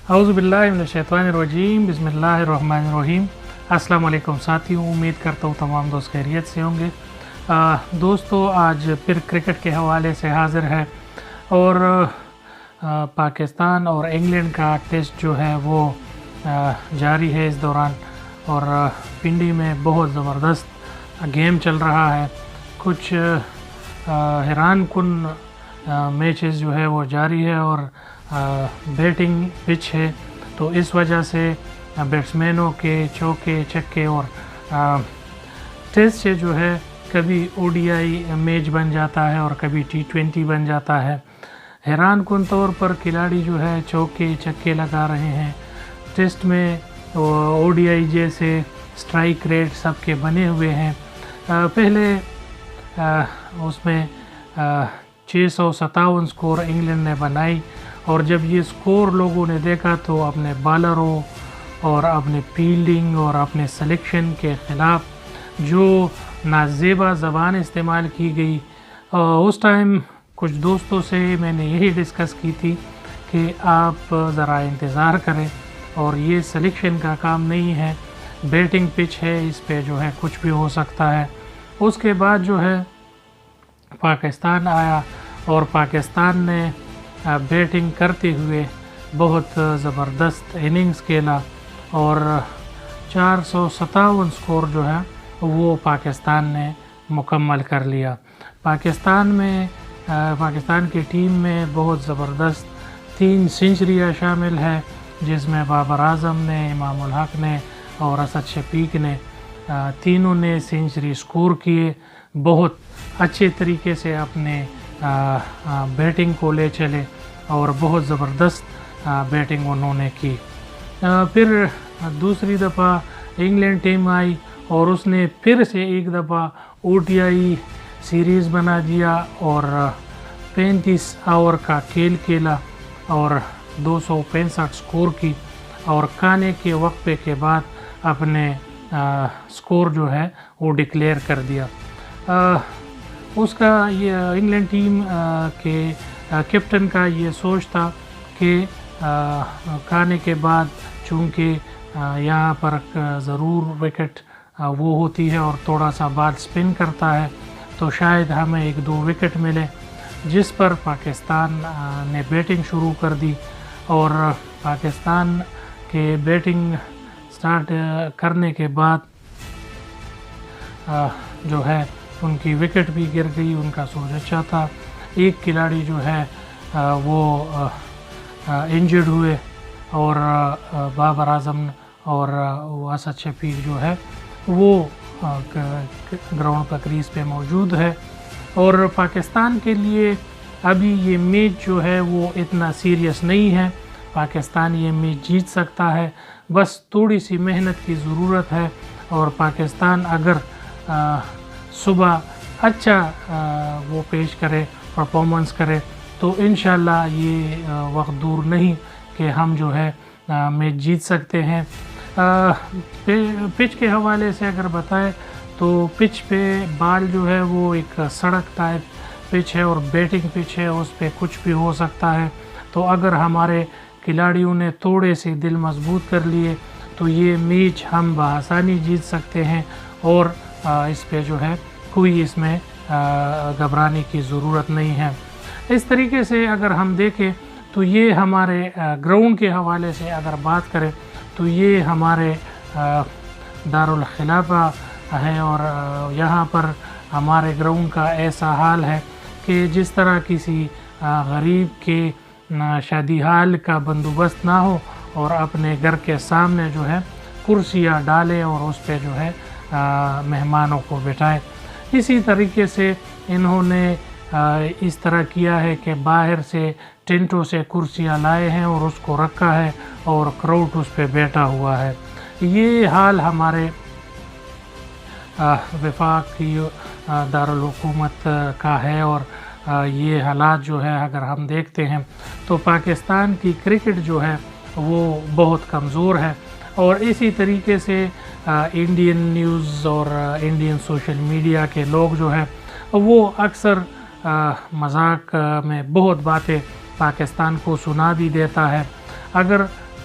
اعوذ باللہ من الشیطان الرجیم، بسم اللہ الرحمن الرحیم۔ السلام علیکم ساتھیوں، امید کرتا ہوں تمام دوست خیریت سے ہوں گے۔ دوستو، آج پھر کرکٹ کے حوالے سے حاضر ہے اور پاکستان اور انگلینڈ کا ٹیسٹ جو ہے وہ جاری ہے اس دوران، اور پنڈی میں بہت زبردست گیم چل رہا ہے۔ کچھ حیران کن میچز جو ہے وہ جاری ہے اور بیٹنگ پچ ہے، تو اس وجہ سے بیٹسمینوں کے چوکے چھکے اور ٹیسٹ سے جو ہے کبھی او ڈی آئی میچ بن جاتا ہے اور کبھی T20 بن جاتا ہے۔ حیران کن طور پر کھلاڑی جو ہے چوکے چھکے لگا رہے ہیں۔ ٹیسٹ میں او ڈی آئی جیسے سٹرائک ریٹ سب کے بنے ہوئے ہیں۔ پہلے اس میں 657 سکور انگلینڈ نے بنائی، اور جب یہ سکور لوگوں نے دیکھا تو اپنے بالروں اور اپنے فیلڈنگ اور اپنے سلیکشن کے خلاف جو نازیبا زبان استعمال کی گئی، اس ٹائم کچھ دوستوں سے میں نے یہی ڈسکس کی تھی کہ آپ ذرا انتظار کریں، اور یہ سلیکشن کا کام نہیں ہے، بیٹنگ پچ ہے، اس پہ جو ہے کچھ بھی ہو سکتا ہے۔ اس کے بعد جو ہے پاکستان آیا اور پاکستان نے بیٹنگ کرتے ہوئے بہت زبردست اننگز کھیلا، اور 457 سکور جو ہے وہ پاکستان نے مکمل کر لیا۔ پاکستان کی ٹیم میں بہت زبردست 3 سنچریاں شامل ہے، جس میں بابر اعظم نے، امام الحق نے اور اسد شفیق نے، تینوں نے سنچری سکور کیے۔ بہت اچھے طریقے سے اپنے بیٹنگ کو لے چلے اور بہت زبردست بیٹنگ انہوں نے کی۔ پھر دوسری دفعہ انگلینڈ ٹیم آئی اور اس نے پھر سے ایک دفعہ او ڈی آئی سیریز بنا دیا اور 35 اوور کا کھیل کھیلا اور 265 سکور کی، اور کھانے کے وقفے کے بعد اپنے سکور جو ہے وہ ڈکلیئر کر دیا۔ اس کا یہ انگلینڈ ٹیم کے کیپٹن کا یہ سوچ تھا کہ کھانے کے بعد چونکہ یہاں پر ضرور وکٹ وہ ہوتی ہے اور تھوڑا سا بال سپن کرتا ہے، تو شاید ہمیں 1-2 وکٹ ملے، جس پر پاکستان نے بیٹنگ شروع کر دی، اور پاکستان کے بیٹنگ سٹارٹ کرنے کے بعد جو ہے ان کی وکٹ بھی گر گئی، ان کا سوچ اچھا تھا۔ ایک کھلاڑی جو ہے وہ انجرڈ ہوئے، اور بابر اعظم اور اسد شفیق جو ہے وہ گراؤنڈ پر کریز پہ موجود ہے، اور پاکستان کے لیے ابھی یہ میچ جو ہے وہ اتنا سیریس نہیں ہے۔ پاکستان یہ میچ جیت سکتا ہے، بس تھوڑی سی محنت کی ضرورت ہے، اور پاکستان اگر صبح اچھا وہ پیش کرے، پرفارمنس کرے، تو انشاءاللہ یہ وقت دور نہیں کہ ہم جو ہے میچ جیت سکتے ہیں۔ پچ کے حوالے سے اگر بتائیں تو پچ پہ بال جو ہے وہ ایک سڑک ٹائپ پچ ہے اور بیٹنگ پچ ہے، اس پہ کچھ بھی ہو سکتا ہے، تو اگر ہمارے کھلاڑیوں نے تھوڑے سے دل مضبوط کر لیے تو یہ میچ ہم بآسانی جیت سکتے ہیں، اور اس پہ جو ہے کوئی اس میں گھبرانے کی ضرورت نہیں ہے۔ اس طریقے سے اگر ہم دیکھیں تو یہ ہمارے گراؤنڈ کے حوالے سے اگر بات کریں تو یہ ہمارے دارالخلافہ ہے، اور یہاں پر ہمارے گراؤنڈ کا ایسا حال ہے کہ جس طرح کسی غریب کے شادی حال کا بندوبست نہ ہو اور اپنے گھر کے سامنے جو ہے کرسیاں ڈالے اور اس پہ جو ہے مہمانوں کو بٹھائے، اسی طریقے سے انہوں نے اس طرح کیا ہے کہ باہر سے ٹینٹوں سے کرسیاں لائے ہیں اور اس کو رکھا ہے اور کراؤڈ اس پہ بیٹھا ہوا ہے۔ یہ حال ہمارے وفاقی دارالحکومت کا ہے، اور یہ حالات جو ہے اگر ہم دیکھتے ہیں تو پاکستان کی کرکٹ جو ہے وہ بہت کمزور ہے، اور اسی طریقے سے انڈین نیوز اور انڈین سوشل میڈیا کے لوگ جو ہے وہ اکثر مذاق میں بہت باتیں پاکستان کو سنا بھی دیتا ہے۔ اگر